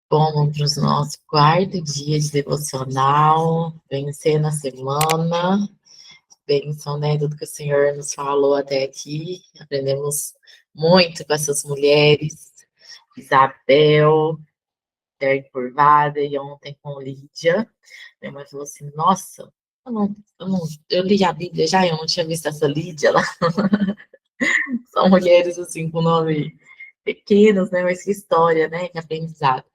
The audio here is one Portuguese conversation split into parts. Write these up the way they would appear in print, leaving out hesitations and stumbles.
Vamos para o nosso quarto dia de devocional, vencendo a semana, bênção, né, tudo que o Senhor nos falou até aqui, aprendemos muito com essas mulheres, Isabel, Terry Curvada e ontem com Lídia. Minha mãe falou assim, nossa, eu li a Bíblia já, eu não tinha visto essa Lídia lá. São mulheres assim com nome pequenos, né, mas que história, né, que aprendizado.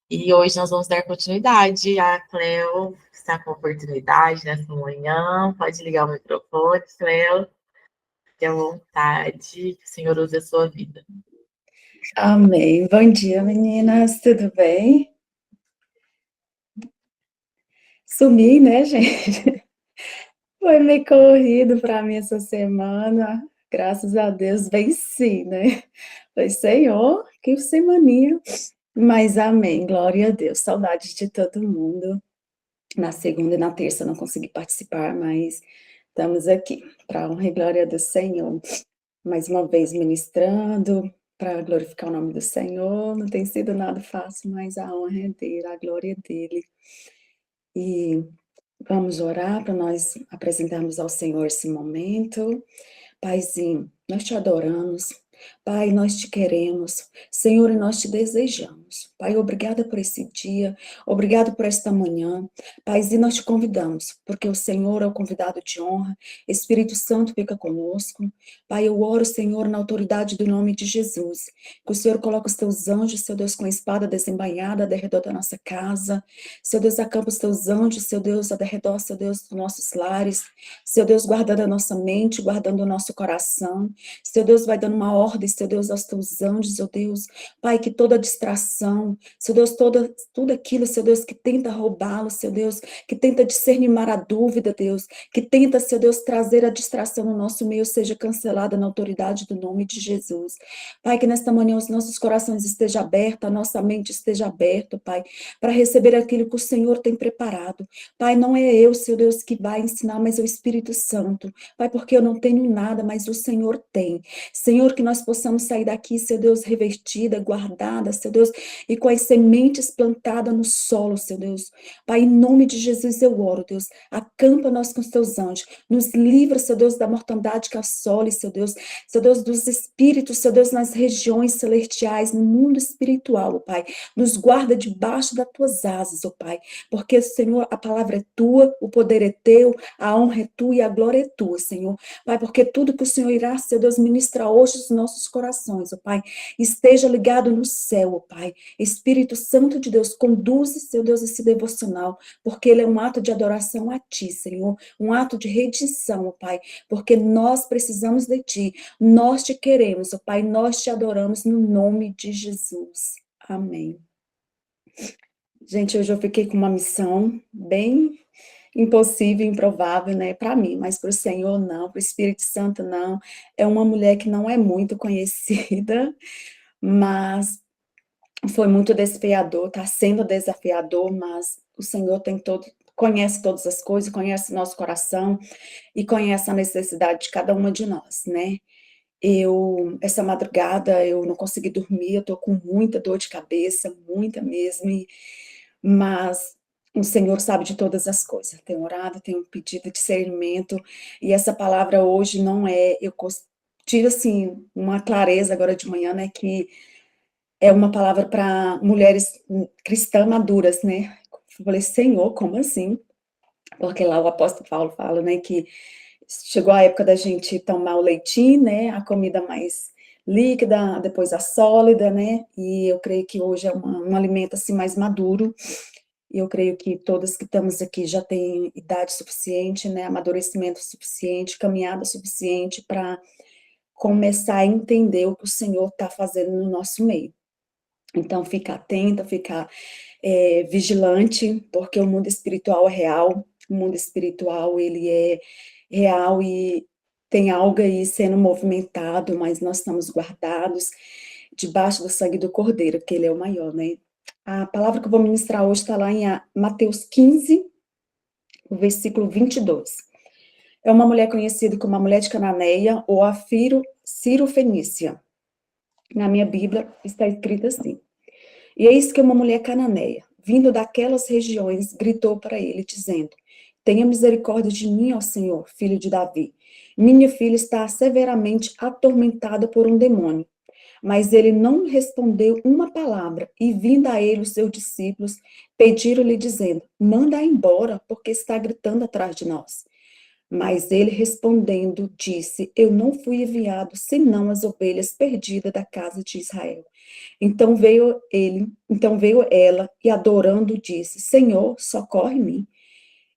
E hoje nós vamos dar continuidade. A Cleo está com oportunidade nessa manhã. Pode ligar o microfone, Cleo. Fique à vontade. Que o Senhor use a sua vida. Amém. Bom dia, meninas. Tudo bem? Sumi, né, gente? Foi meio corrido para mim essa semana. Graças a Deus venci, né? Falei, Senhor, que semaninha. Mas amém. Glória a Deus. Saudades de todo mundo. Na segunda e na terça eu não consegui participar, mas estamos aqui para a honra e glória do Senhor. Mais uma vez ministrando para glorificar o nome do Senhor. Não tem sido nada fácil, mas a honra é dele, a glória é dele. E vamos orar para nós apresentarmos ao Senhor esse momento. Paizinho, nós te adoramos. Pai, nós te queremos. Senhor, e nós te desejamos. Pai, obrigada por esse dia. Obrigado por esta manhã. Paizinho, nós te convidamos, porque o Senhor é o convidado de honra. Espírito Santo fica conosco. Pai, eu oro, Senhor, na autoridade do nome de Jesus. Que o Senhor coloque os teus anjos, seu Deus, com a espada desembainhada ao redor da nossa casa. Seu Deus, acampa os teus anjos, seu Deus, ao redor, seu Deus, dos nossos lares. Seu Deus, guardando a nossa mente, guardando o nosso coração. Seu Deus, vai dando uma ordem, seu Deus, aos teus anjos, seu Deus. Pai, que toda distração, seu Deus, tudo aquilo, seu Deus, que tenta roubá-lo, seu Deus, que tenta discernir a dúvida, Deus, que tenta, seu Deus, trazer a distração no nosso meio, seja cancelada na autoridade do nome de Jesus. Pai, que nesta manhã os nossos corações estejam abertos, a nossa mente esteja aberta, Pai, para receber aquilo que o Senhor tem preparado. Pai, não é eu, seu Deus, que vai ensinar, mas é o Espírito Santo. Pai, porque eu não tenho nada, mas o Senhor tem. Senhor, que nós possamos sair daqui, seu Deus, revertida, guardada, seu Deus, e com as sementes plantadas no solo, seu Deus. Pai, em nome de Jesus eu oro, Deus. Acampa nós com os teus anjos. Nos livra, seu Deus, da mortandade que assole, seu Deus, dos espíritos, seu Deus, nas regiões celestiais, no mundo espiritual, ó Pai. Nos guarda debaixo das tuas asas, ó Pai. Porque, Senhor, a palavra é tua, o poder é teu, a honra é tua e a glória é tua, Senhor. Pai, porque tudo que o Senhor irá, seu Deus, ministrar hoje nos nossos corações, ó Pai, esteja ligado no céu, ó Pai. Espírito Santo de Deus, conduze, seu Deus, esse devocional, porque ele é um ato de adoração a ti, Senhor, um ato de redenção, ó Pai, porque nós precisamos de ti, nós te queremos, ó Pai, nós te adoramos no nome de Jesus. Amém. Gente, hoje eu fiquei com uma missão bem impossível, improvável, né, para mim, mas para o Senhor não, para o Espírito Santo não. É uma mulher que não é muito conhecida, mas foi muito desafiador, está sendo desafiador, mas o Senhor tem conhece todas as coisas, conhece nosso coração e conhece a necessidade de cada uma de nós, né? Essa madrugada, eu não consegui dormir, eu tô com muita dor de cabeça, muita mesmo, mas o Senhor sabe de todas as coisas. Tenho orado, tenho pedido discernimento, e essa palavra hoje não é, tive assim, uma clareza agora de manhã, né, que é uma palavra para mulheres cristãs maduras, né? Eu falei, Senhor, como assim? Porque lá o apóstolo Paulo fala, né, que chegou a época da gente tomar o leitinho, né, a comida mais líquida, depois a sólida, né, e eu creio que hoje é um alimento, assim, mais maduro, e eu creio que todas que estamos aqui já têm idade suficiente, né, amadurecimento suficiente, caminhada suficiente para começar a entender o que o Senhor está fazendo no nosso meio. Então, ficar atenta, ficar vigilante, porque o mundo espiritual é real, o mundo espiritual, ele é real e tem algo aí sendo movimentado, mas nós estamos guardados debaixo do sangue do Cordeiro, que ele é o maior, né? A palavra que eu vou ministrar hoje está lá em Mateus 15, o versículo 22. É uma mulher conhecida como a mulher de Cananeia ou a Ciro Fenícia. Na minha Bíblia está escrito assim: E eis que uma mulher cananeia, vindo daquelas regiões, gritou para ele, dizendo: Tenha misericórdia de mim, ó Senhor, filho de Davi. Minha filha está severamente atormentada por um demônio. Mas ele não respondeu uma palavra, e vindo a ele os seus discípulos, pediram-lhe, dizendo: Manda-a embora, porque está gritando atrás de nós. Mas ele respondendo, disse: Eu não fui enviado senão as ovelhas perdidas da casa de Israel. Então veio ela e adorando disse: Senhor, socorre-me.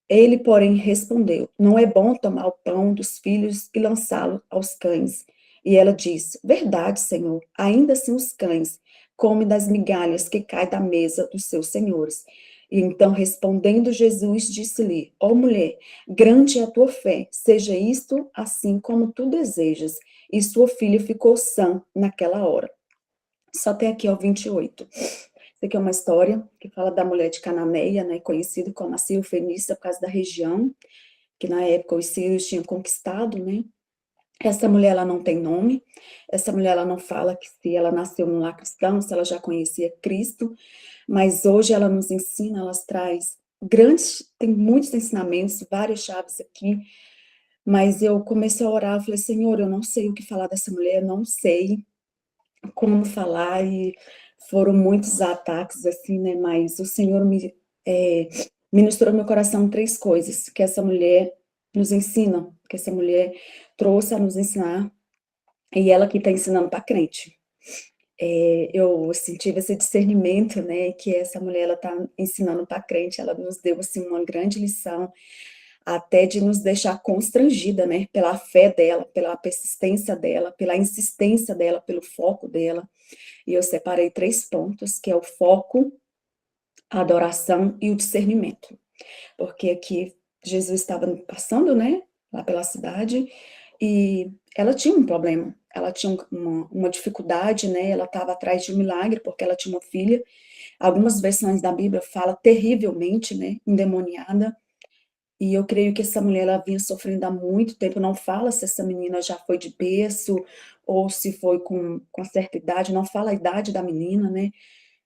Ele, porém, respondeu: Não é bom tomar o pão dos filhos e lançá-lo aos cães. E ela disse: Verdade, Senhor, ainda assim os cães comem das migalhas que caem da mesa dos seus senhores. E então, respondendo Jesus, disse-lhe: Ó mulher, grande é a tua fé, seja isto assim como tu desejas. E sua filha ficou sã naquela hora. Só tem aqui, ó, 28. Isso aqui é uma história que fala da mulher de Cananeia, né, conhecida como a Sírio Fenícia por causa da região, que na época os sírios tinham conquistado, né? Essa mulher, ela não tem nome, essa mulher, ela não fala que se ela nasceu num lar cristão, se ela já conhecia Cristo, mas hoje ela nos ensina, ela traz grandes, tem muitos ensinamentos, várias chaves aqui, mas eu comecei a orar, eu falei, Senhor, eu não sei o que falar dessa mulher, não sei como falar, e foram muitos ataques, assim, né, mas o Senhor ministrou no meu coração três coisas, que essa mulher nos ensina, que essa mulher trouxe a nos ensinar, e ela que está ensinando para crente. Eu assim, tive esse discernimento, né, que essa mulher, ela está ensinando para crente, ela nos deu, assim, uma grande lição, até de nos deixar constrangida, né, pela fé dela, pela persistência dela, pela insistência dela, pelo foco dela. E eu separei três pontos, que é o foco, a adoração e o discernimento. Porque aqui Jesus estava passando, né, lá pela cidade, e ela tinha um problema, ela tinha uma dificuldade, né, ela estava atrás de um milagre, porque ela tinha uma filha, algumas versões da Bíblia fala terrivelmente, né, endemoniada, e eu creio que essa mulher, ela vinha sofrendo há muito tempo, não fala se essa menina já foi de berço, ou se foi com certa idade, não fala a idade da menina, né,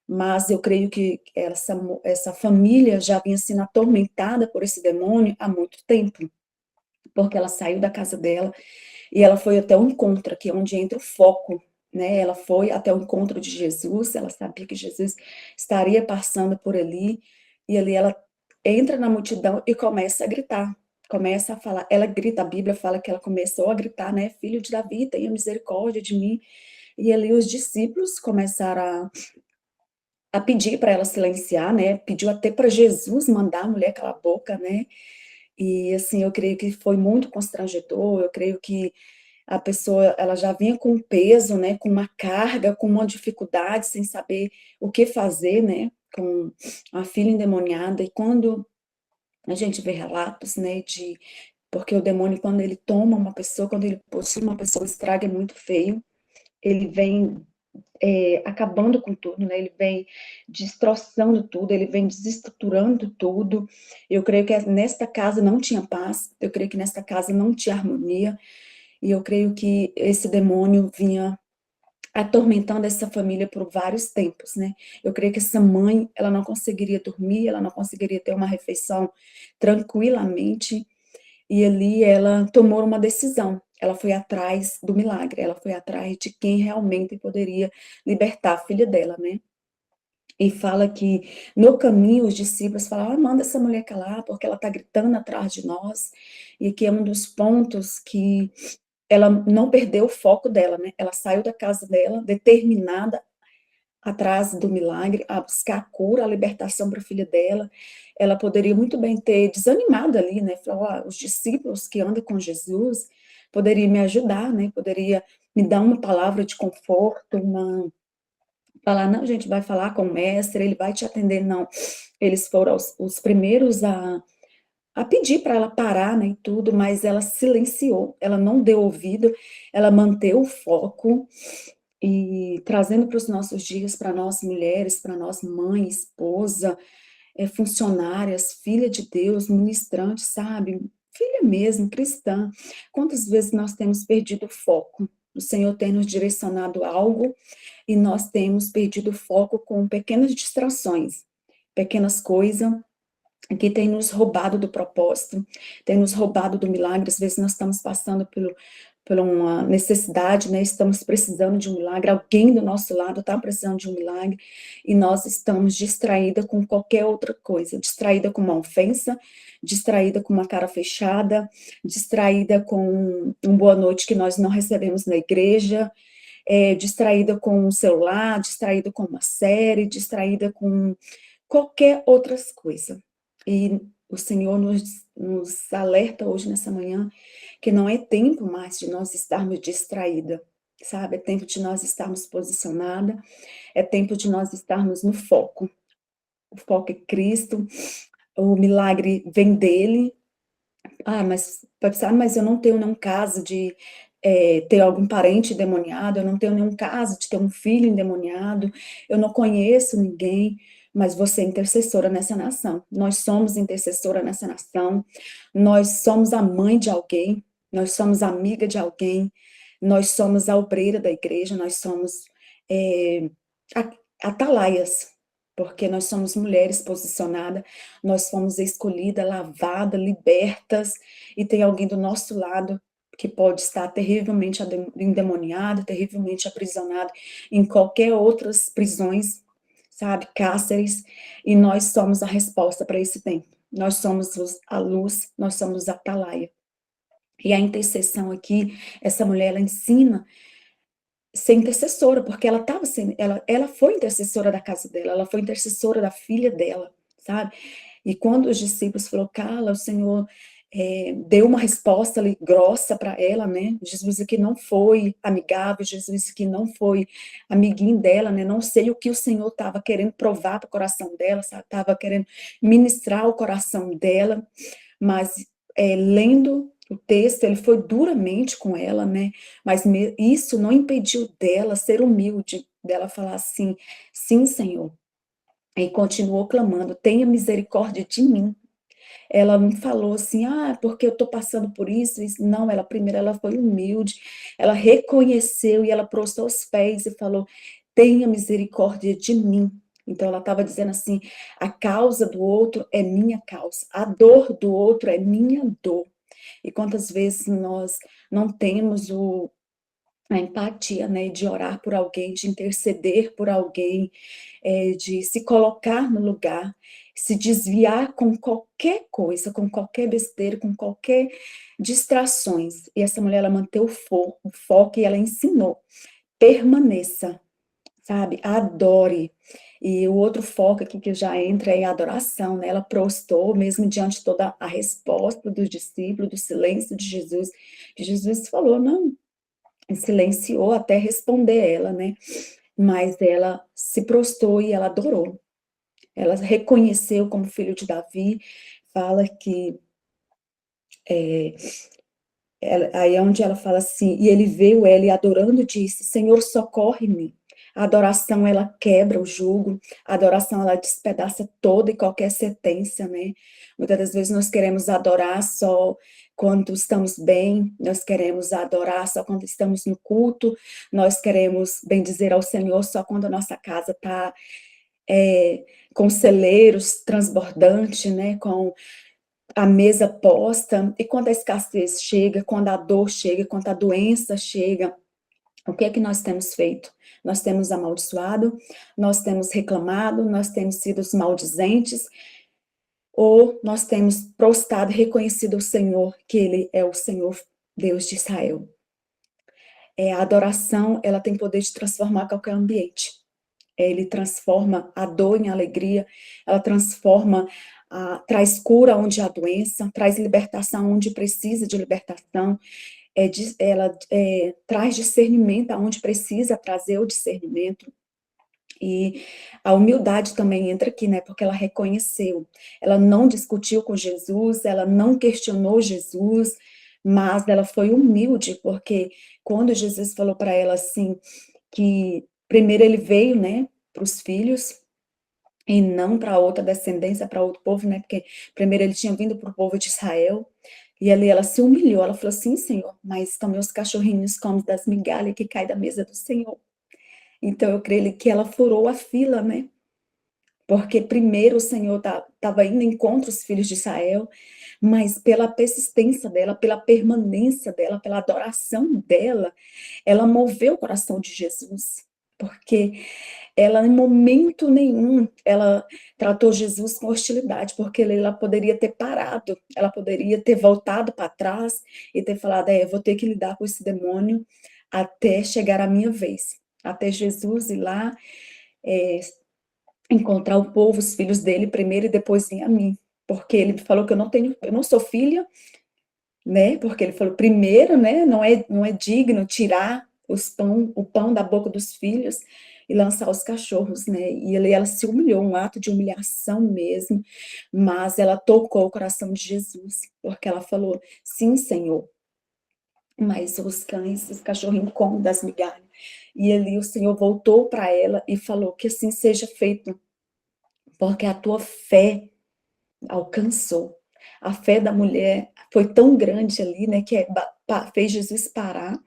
mas eu creio que essa família já vinha sendo atormentada por esse demônio há muito tempo, porque ela saiu da casa dela e ela foi até o encontro, que é onde entra o foco, né? Ela foi até o encontro de Jesus, ela sabia que Jesus estaria passando por ali, e ali ela entra na multidão e começa a gritar, começa a falar, ela grita, a Bíblia fala que ela começou a gritar, né? Filho de Davi, tenha misericórdia de mim. E ali os discípulos começaram a pedir para ela silenciar, né? Pediu até para Jesus mandar a mulher calar a boca, né? E assim, eu creio que foi muito constrangedor, eu creio que a pessoa, ela já vinha com peso, né, com uma carga, com uma dificuldade, sem saber o que fazer, né, com a filha endemoniada, e quando a gente vê relatos, né, porque o demônio, quando ele toma uma pessoa, quando ele possui uma pessoa, o estrago é muito feio, ele vem acabando com tudo, né? Ele vem destroçando tudo, ele vem desestruturando tudo. Eu creio que nesta casa não tinha paz, eu creio que nesta casa não tinha harmonia, e eu creio que esse demônio vinha atormentando essa família por vários tempos, né? Eu creio que essa mãe, ela não conseguiria dormir, ela não conseguiria ter uma refeição tranquilamente, e ali ela tomou uma decisão. Ela foi atrás do milagre, ela foi atrás de quem realmente poderia libertar a filha dela, né? E fala que no caminho os discípulos falaram: manda essa mulher calar, porque ela está gritando atrás de nós. E que é um dos pontos que ela não perdeu o foco dela, né? Ela saiu da casa dela determinada atrás do milagre, a buscar a cura, a libertação para a filha dela. Ela poderia muito bem ter desanimado ali, né? Falar, os discípulos que andam com Jesus poderiam me ajudar, né? Poderia me dar uma palavra de conforto, falar, não, a gente vai falar com o mestre, ele vai te atender, não. Eles foram os primeiros a pedir para ela parar, né, e tudo, mas ela silenciou, ela não deu ouvido, ela manteve o foco, e trazendo para os nossos dias, para nós mulheres, para nós mãe, esposa, funcionárias, filha de Deus, ministrante, sabe? Filha mesmo, cristã. Quantas vezes nós temos perdido o foco? o Senhor tem nos direcionado algo e nós temos perdido o foco com pequenas distrações, pequenas coisas que tem nos roubado do propósito, tem nos roubado do milagre. Às vezes nós estamos passando por uma necessidade, né? Estamos precisando de um milagre, alguém do nosso lado está precisando de um milagre, e nós estamos distraída com qualquer outra coisa, distraída com uma ofensa, distraída com uma cara fechada, distraída com um boa noite que nós não recebemos na igreja, distraída com um celular, distraída com uma série, distraída com qualquer outras coisa. E o Senhor nos alerta hoje, nessa manhã, que não é tempo mais de nós estarmos distraídas, sabe? É tempo de nós estarmos posicionadas, é tempo de nós estarmos no foco. O foco é Cristo, o milagre vem dele. Mas pode pensar, mas eu não tenho nenhum caso de ter algum parente endemoniado, eu não tenho nenhum caso de ter um filho endemoniado, eu não conheço ninguém, mas você é intercessora nessa nação. Nós somos intercessora nessa nação, nós somos a mãe de alguém, nós somos amiga de alguém, nós somos a obreira da igreja, nós somos é, atalaias, porque nós somos mulheres posicionadas, nós fomos escolhidas, lavadas, libertas, e tem alguém do nosso lado que pode estar terrivelmente endemoniado, terrivelmente aprisionado em qualquer outras prisões, sabe, cárceres, e nós somos a resposta para esse tempo. Nós somos a luz, nós somos a atalaia. E a intercessão aqui, essa mulher, ela ensina ser intercessora, porque ela estava sendo, ela foi intercessora da casa dela, ela foi intercessora da filha dela, sabe? E quando os discípulos falaram, cala, o Senhor deu uma resposta ali grossa para ela, né? Jesus aqui não foi amigável, Jesus aqui não foi amiguinho dela, né? Não sei o que o Senhor estava querendo provar para o coração dela, sabe? Estava querendo ministrar o coração dela, mas lendo o texto, ele foi duramente com ela, né? Mas isso não impediu dela ser humilde, dela falar assim, sim, Senhor. E continuou clamando, tenha misericórdia de mim. Ela não falou assim, porque eu estou passando por isso. Não, primeiro ela foi humilde, ela reconheceu e ela prostrou os pés e falou, tenha misericórdia de mim. Então ela estava dizendo assim, a causa do outro é minha causa, a dor do outro é minha dor. E quantas vezes nós não temos a empatia, né, de orar por alguém, de interceder por alguém, de se colocar no lugar, se desviar com qualquer coisa, com qualquer besteira, com qualquer distrações. E essa mulher, ela manteve o foco e ela ensinou, permaneça, sabe, adore. E o outro foco aqui que já entra é a adoração, né? Ela prostrou, mesmo diante de toda a resposta dos discípulos, do silêncio de Jesus, que Jesus falou, não, silenciou até responder ela, né? Mas ela se prostrou e ela adorou. Ela reconheceu como filho de Davi, fala que aí é onde ela fala assim, e ele veio ela e adorando disse, Senhor, socorre-me. A adoração, ela quebra o jugo, a adoração, ela despedaça toda e qualquer sentença, né? Muitas das vezes nós queremos adorar só quando estamos bem, nós queremos adorar só quando estamos no culto, nós queremos bendizer ao Senhor só quando a nossa casa está com celeiros transbordante, né? Com a mesa posta, e quando a escassez chega, quando a dor chega, quando a doença chega, o que é que nós temos feito? Nós temos amaldiçoado, nós temos reclamado, nós temos sido os maldizentes, ou nós temos prostrado e reconhecido o Senhor, que Ele é o Senhor Deus de Israel. A adoração, ela tem poder de transformar qualquer ambiente. Ele transforma a dor em alegria, ela transforma, traz cura onde há doença, traz libertação onde precisa de libertação, ela traz discernimento aonde precisa trazer o discernimento. E a humildade também entra aqui, né? Porque ela reconheceu, ela não discutiu com Jesus, ela não questionou Jesus, mas ela foi humilde, porque quando Jesus falou para ela assim, que primeiro ele veio, né, para os filhos, e não para outra descendência, para outro povo, né, porque primeiro ele tinha vindo para o povo de Israel, E ali ela se humilhou, ela falou assim, Senhor, mas também os cachorrinhos comem das migalhas que caem da mesa do Senhor. Então eu creio que ela furou a fila, né? Porque primeiro o Senhor estava indo contra os filhos de Israel, mas pela persistência dela, pela permanência dela, pela adoração dela, ela moveu o coração de Jesus. Porque ela, em momento nenhum, ela tratou Jesus com hostilidade, porque ela poderia ter parado, ela poderia ter voltado para trás e ter falado, eu vou ter que lidar com esse demônio até chegar a minha vez, até Jesus ir lá, é, encontrar o povo, os filhos dele primeiro e depois vir a mim, porque ele falou que eu não sou filha, né? Porque ele falou primeiro, né? Não é digno tirar o pão da boca dos filhos e lançar os cachorros, né? E ela se humilhou, um ato de humilhação mesmo, mas ela tocou o coração de Jesus, porque ela falou: sim, Senhor, mas os cães, os cachorrinhos comem das migalhas. E ali o Senhor voltou para ela e falou que assim seja feito, porque a tua fé alcançou. A fé da mulher foi tão grande ali, né, que fez Jesus parar,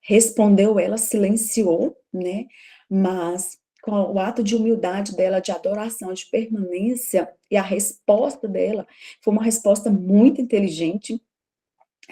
respondeu ela, silenciou, né, mas com o ato de humildade dela, de adoração, de permanência, e a resposta dela foi uma resposta muito inteligente.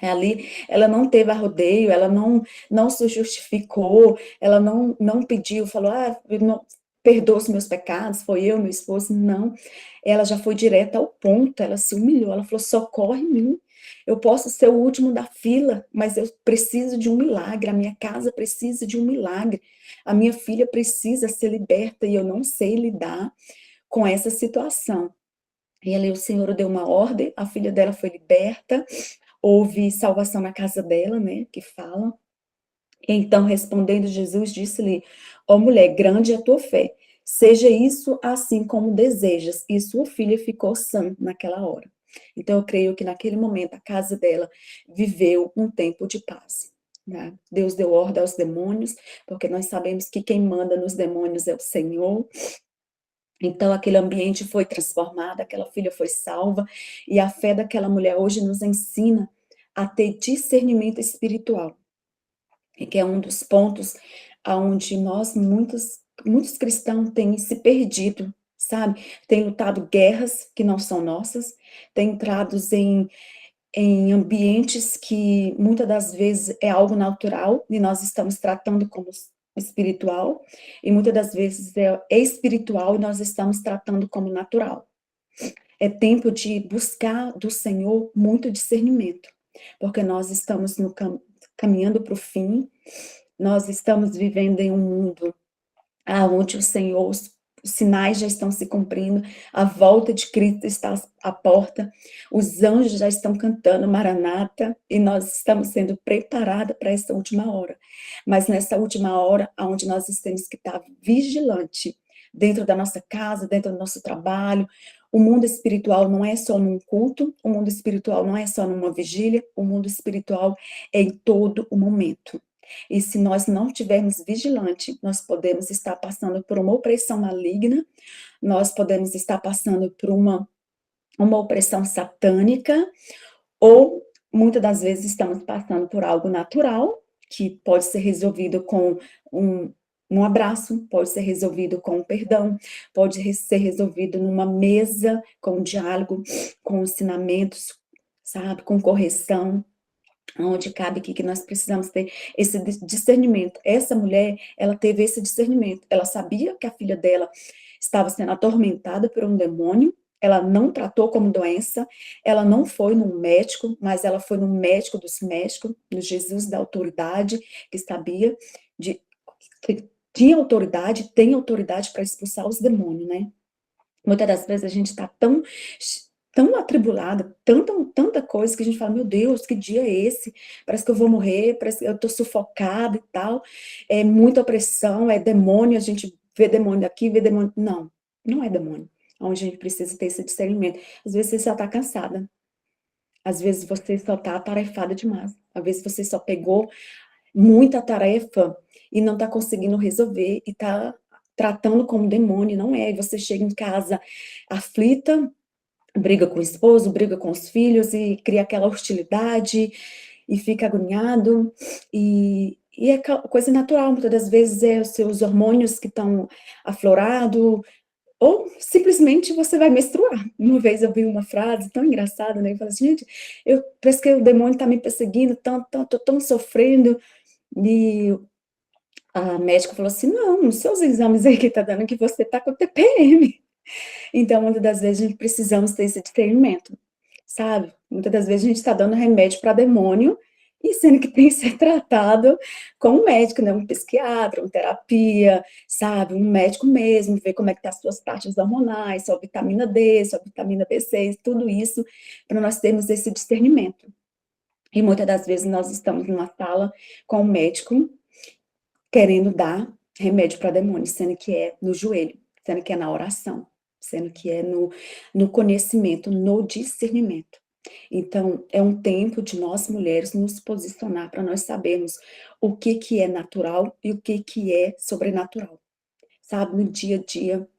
Ali, ela não teve arrodeio, ela não se justificou, ela não pediu, falou, não, perdoa os meus pecados, foi eu, meu esposo, não. Ela já foi direta ao ponto, ela se humilhou, ela falou, socorre em mim, eu posso ser o último da fila, mas eu preciso de um milagre, a minha casa precisa de um milagre, a minha filha precisa ser liberta e eu não sei lidar com essa situação. E ali o Senhor deu uma ordem, a filha dela foi liberta, houve salvação na casa dela, né, que fala. Então, respondendo Jesus, disse-lhe, ó mulher, grande é a tua fé, seja isso assim como desejas. E sua filha ficou sã naquela hora. Então, eu creio que naquele momento a casa dela viveu um tempo de paz. Né? Deus deu ordem aos demônios, porque nós sabemos que quem manda nos demônios é o Senhor. Então, aquele ambiente foi transformado, aquela filha foi salva, e a fé daquela mulher hoje nos ensina a ter discernimento espiritual, e que é um dos pontos aonde muitos cristãos têm se perdido, sabe? Têm lutado guerras que não são nossas, têm entrado em ambientes que muitas das vezes é algo natural e nós estamos tratando como espiritual, e muitas das vezes é espiritual e nós estamos tratando como natural. É tempo de buscar do Senhor muito discernimento, porque nós estamos caminhando para o fim, nós estamos vivendo em um mundo onde o Senhor, os sinais já estão se cumprindo, a volta de Cristo está à porta, os anjos já estão cantando Maranata, e nós estamos sendo preparados para essa última hora. Mas nessa última hora, onde nós temos que estar vigilante, dentro da nossa casa, dentro do nosso trabalho, o mundo espiritual não é só num culto, o mundo espiritual não é só numa vigília, o mundo espiritual é em todo o momento. E se nós não estivermos vigilantes, nós podemos estar passando por uma opressão maligna, nós podemos estar passando por uma opressão satânica, ou muitas das vezes estamos passando por algo natural, que pode ser resolvido com um abraço, pode ser resolvido com um perdão, pode ser resolvido numa mesa, com um diálogo, com ensinamentos, sabe, com correção, onde cabe aqui que nós precisamos ter esse discernimento. Essa mulher, ela teve esse discernimento, ela sabia que a filha dela estava sendo atormentada por um demônio, ela não tratou como doença, ela não foi num médico, mas ela foi no médico dos médicos, no Jesus da autoridade, que sabia, que tinha autoridade, tem autoridade para expulsar os demônios, né? Muitas das vezes a gente está tão atribulada, tanta coisa que a gente fala, meu Deus, que dia é esse? Parece que eu vou morrer, parece que eu estou sufocada e tal. É muita opressão, é demônio, a gente vê demônio aqui, vê demônio. Não, não é demônio. Onde a gente precisa ter esse discernimento. Às vezes você só está cansada. Às vezes você só está atarefada demais. Às vezes você só pegou muita tarefa e não está conseguindo resolver e está tratando como demônio, não é? E você chega em casa aflita, briga com o esposo, briga com os filhos e cria aquela hostilidade e fica agoniado. E é coisa natural, muitas das vezes é os seus hormônios que estão aflorados, ou simplesmente você vai menstruar. Uma vez eu vi uma frase tão engraçada, né? Eu falei assim, gente, parece que o demônio está me perseguindo, tô tão sofrendo. E a médica falou assim, não, os seus exames aí que tá dando que você tá com TPM. Então, muitas das vezes, a gente precisamos ter esse discernimento, sabe? Muitas das vezes, a gente está dando remédio para demônio, e sendo que tem que ser tratado com um médico, né? Um psiquiatra, uma terapia, sabe? Um médico mesmo, ver como é que tá as suas taxas hormonais, sua vitamina D, sua vitamina B6, tudo isso, para nós termos esse discernimento. E muitas das vezes, nós estamos numa sala com um médico, querendo dar remédio para demônio, sendo que é no joelho, sendo que é na oração, sendo que é no conhecimento, no discernimento. Então, é um tempo de nós mulheres nos posicionar para nós sabermos o que que é natural e o que que é sobrenatural. Sabe, no dia a dia,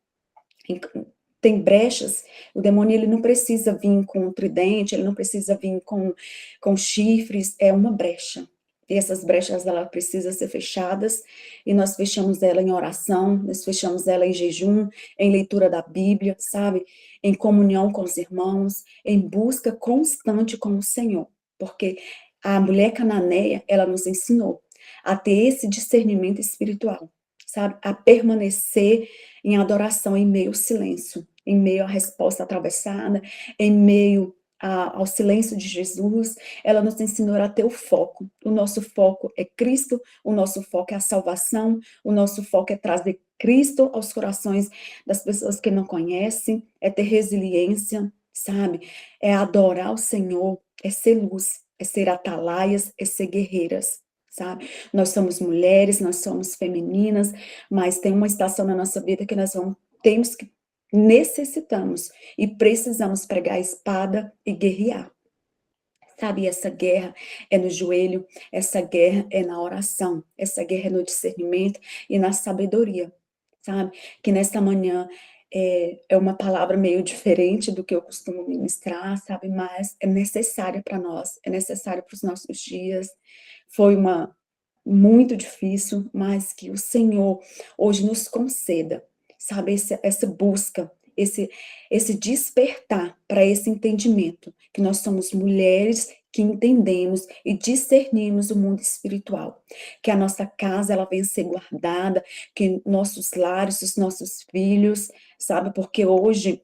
tem brechas, o demônio ele não precisa vir com um tridente, ele não precisa vir com chifres, é uma brecha. E essas brechas, ela precisa ser fechadas, e nós fechamos ela em oração, nós fechamos ela em jejum, em leitura da Bíblia, sabe? Em comunhão com os irmãos, em busca constante com o Senhor. Porque a mulher cananeia, ela nos ensinou a ter esse discernimento espiritual, sabe? A permanecer em adoração, em meio ao silêncio, em meio à resposta atravessada, em meio ao silêncio de Jesus. Ela nos ensinou a ter o foco. O nosso foco é Cristo, o nosso foco é a salvação, o nosso foco é trazer Cristo aos corações das pessoas que não conhecem, é ter resiliência, sabe? É adorar o Senhor, é ser luz, é ser atalaias, é ser guerreiras, sabe? Nós somos mulheres, nós somos femininas, mas tem uma estação na nossa vida que nós temos que, necessitamos e precisamos pregar a espada e guerrear. Sabe, essa guerra é no joelho, essa guerra é na oração, essa guerra é no discernimento e na sabedoria, sabe? Que nesta manhã é uma palavra meio diferente do que eu costumo ministrar, sabe? Mas é necessária para nós, é necessária para os nossos dias. Foi muito difícil, mas que o Senhor hoje nos conceda, sabe, essa busca, esse despertar para esse entendimento, que nós somos mulheres que entendemos e discernimos o mundo espiritual, que a nossa casa, ela venha ser guardada, que nossos lares, os nossos filhos, sabe, porque hoje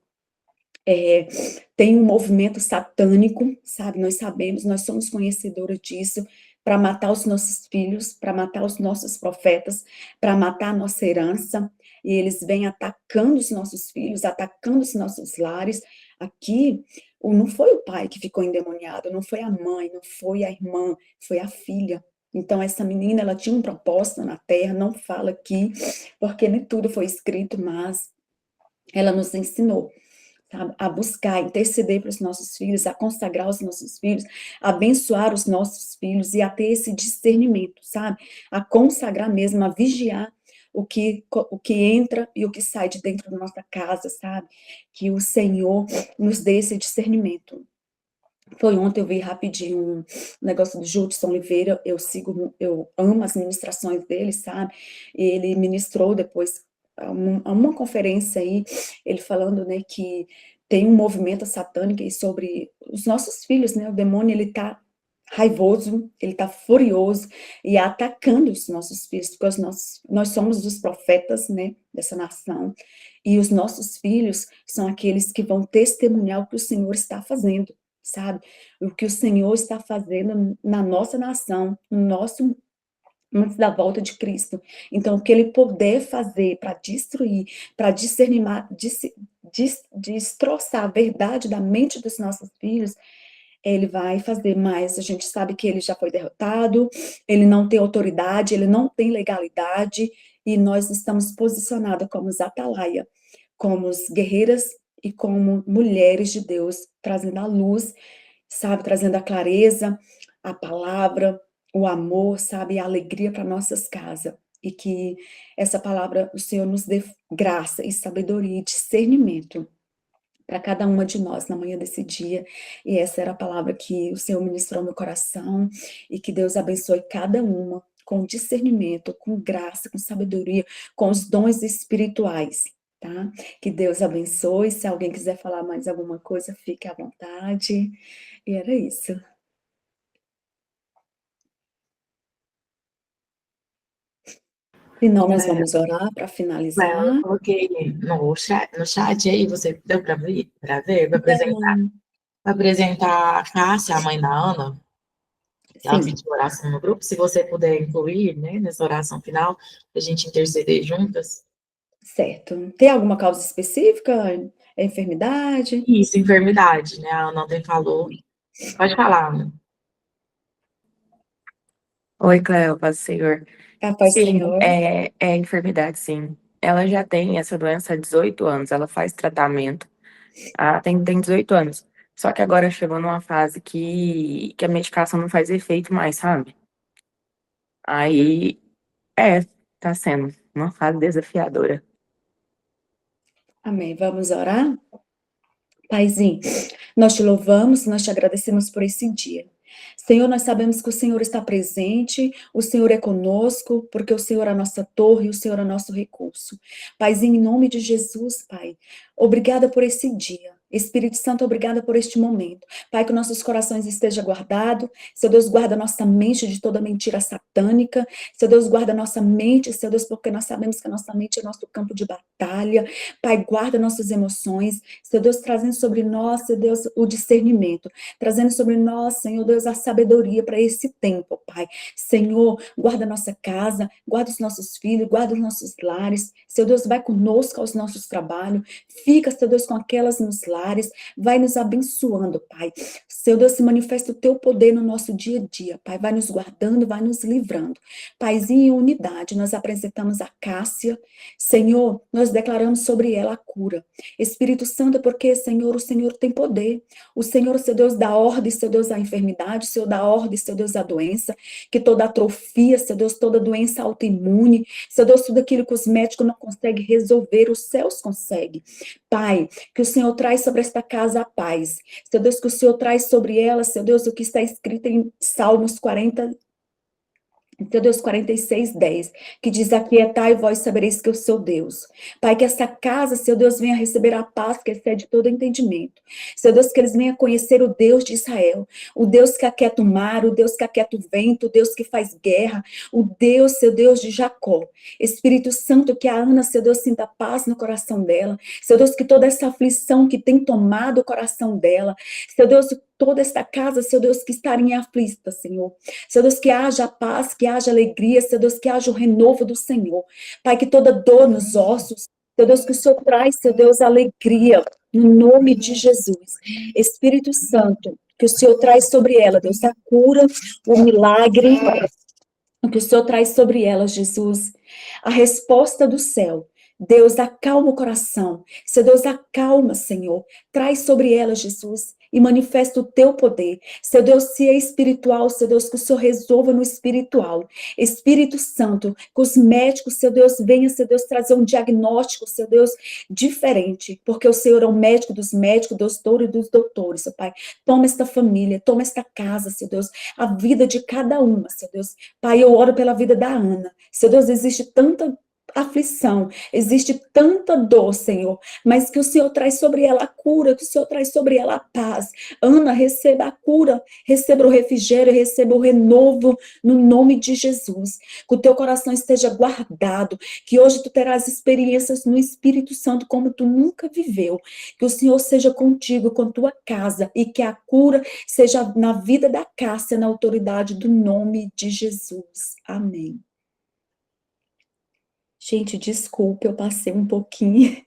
tem um movimento satânico, sabe? Nós sabemos, nós somos conhecedoras disso, para matar os nossos filhos, para matar os nossos profetas, para matar a nossa herança, e eles vêm atacando os nossos filhos, atacando os nossos lares. Aqui, não foi o pai que ficou endemoniado, não foi a mãe, não foi a irmã, foi a filha. Então, essa menina, ela tinha um propósito na terra, não fala aqui, porque nem tudo foi escrito, mas ela nos ensinou, sabe, a buscar, interceder para os nossos filhos, a consagrar os nossos filhos, a abençoar os nossos filhos e a ter esse discernimento, sabe? A consagrar mesmo, a vigiar o que entra e o que sai de dentro da nossa casa, sabe? Que o Senhor nos dê esse discernimento. Foi ontem, eu vi rapidinho um negócio do Judson Oliveira, eu amo as ministrações dele, sabe? E ele ministrou depois a uma conferência aí, ele falando, né, que tem um movimento satânico aí sobre os nossos filhos, né? O demônio, ele tá raivoso, ele tá furioso e atacando os nossos filhos, porque nós somos os profetas, né, dessa nação, e os nossos filhos são aqueles que vão testemunhar o que o Senhor está fazendo, sabe? O que o Senhor está fazendo na nossa nação, no nosso antes da volta de Cristo. Então, o que ele puder fazer para destruir, para discernir, destroçar a verdade da mente dos nossos filhos, ele vai fazer, mas a gente sabe que ele já foi derrotado, ele não tem autoridade, ele não tem legalidade, e nós estamos posicionadas como atalaia, como guerreiras e como mulheres de Deus, trazendo a luz, sabe, trazendo a clareza, a palavra, o amor, sabe, a alegria para nossas casas. E que essa palavra, o Senhor nos dê graça e sabedoria e discernimento para cada uma de nós na manhã desse dia, e essa era a palavra que o Senhor ministrou no meu coração, e que Deus abençoe cada uma com discernimento, com graça, com sabedoria, com os dons espirituais, tá? Que Deus abençoe. Se alguém quiser falar mais alguma coisa, fique à vontade. E era isso. Senão, nós vamos orar para finalizar. Eu coloquei no chat aí, você deu para ver, para apresentar a Cássia, a mãe da Ana, ela Sim, pediu oração no grupo, se você puder incluir, né, nessa oração final, para a gente interceder juntas. certo. Tem alguma causa específica? É enfermidade? Isso, enfermidade, né, a Ana até falou. Pode falar, Ana. Oi, Cleo, paz do Senhor. A paz do Sim, Senhor. é enfermidade, sim. Ela já tem essa doença há 18 anos, ela faz tratamento, tem 18 anos. Só que agora chegou numa fase que a medicação não faz efeito mais, sabe? Aí, tá sendo uma fase desafiadora. Amém. Vamos orar? Paizinho, nós te louvamos, nós te agradecemos por esse dia. Senhor, nós sabemos que o Senhor está presente, o Senhor é conosco, porque o Senhor é a nossa torre, o Senhor é o nosso recurso. Paizinho, em nome de Jesus, Pai, obrigada por esse dia. Espírito Santo, obrigada por este momento. Pai, que nossos corações estejam guardados. Seu Deus, guarda nossa mente de toda mentira satânica. Seu Deus, guarda nossa mente, seu Deus, porque nós sabemos que a nossa mente é nosso campo de batalha. Pai, guarda nossas emoções. Seu Deus, trazendo sobre nós, seu Deus, o discernimento. Trazendo sobre nós, Senhor Deus, a sabedoria para esse tempo, Pai. Senhor, guarda nossa casa, guarda os nossos filhos, guarda os nossos lares. Seu Deus, vai conosco aos nossos trabalhos. Fica, seu Deus, com aquelas nos lares. Vai nos abençoando, Pai. Seu Deus, se manifesta o teu poder no nosso dia a dia, Pai. Vai nos guardando, vai nos livrando. Paizinho, em unidade, nós apresentamos a Cássia. Senhor, nós declaramos sobre ela a cura. Espírito Santo, porque, Senhor, o Senhor tem poder. O Senhor, seu Deus, dá ordem, seu Deus, à enfermidade, o Senhor dá ordem, seu Deus, à doença, que toda atrofia, seu Deus, toda doença autoimune, seu Deus, tudo aquilo que os médicos não conseguem resolver, os céus conseguem. Pai, que o Senhor traz sobre esta casa a paz. Seu Deus, que o Senhor traz sobre ela, seu Deus, o que está escrito em Salmos 40, seu Deus, 46:10, que diz: aquietai vós sabereis que eu sou Deus. Pai, que essa casa, seu Deus, venha receber a paz que excede todo entendimento. Seu Deus, que eles venham conhecer o Deus de Israel, o Deus que aquieta o mar, o Deus que aquieta o vento, o Deus que faz guerra, o Deus, seu Deus de Jacó. Espírito Santo, que a Ana, seu Deus, sinta paz no coração dela. Seu Deus, que toda essa aflição que tem tomado o coração dela, seu Deus, toda esta casa, seu Deus, que está em aflita, Senhor. Seu Deus, que haja paz, que haja alegria, seu Deus, que haja o renovo do Senhor. Pai, que toda dor nos ossos, seu Deus, que o Senhor traz, seu Deus, alegria, no nome de Jesus. Espírito Santo, que o Senhor traz sobre ela, Deus, a cura, o milagre, que o Senhor traz sobre ela, Jesus, a resposta do céu. Deus, acalma o coração. Seu Deus, acalma, Senhor. Traz sobre ela, Jesus, e manifesta o teu poder. Seu Deus, se é espiritual, seu Deus, que o Senhor resolva no espiritual. Espírito Santo, que os médicos, seu Deus, venham, seu Deus, trazer um diagnóstico, seu Deus, diferente, porque o Senhor é o médico dos médicos, dos doutores e dos doutores, seu Pai. Toma esta família, toma esta casa, seu Deus, a vida de cada uma, seu Deus. Pai, eu oro pela vida da Ana. Seu Deus, existe tanta aflição, existe tanta dor, Senhor, mas que o Senhor traz sobre ela a cura, que o Senhor traz sobre ela a paz. Ana, receba a cura, receba o refrigério, receba o renovo no nome de Jesus. Que o teu coração esteja guardado, que hoje tu terás experiências no Espírito Santo como tu nunca viveu. Que o Senhor seja contigo, com tua casa, e que a cura seja na vida da Cássia, na autoridade do nome de Jesus. Amém. Gente, desculpe, eu passei um pouquinho.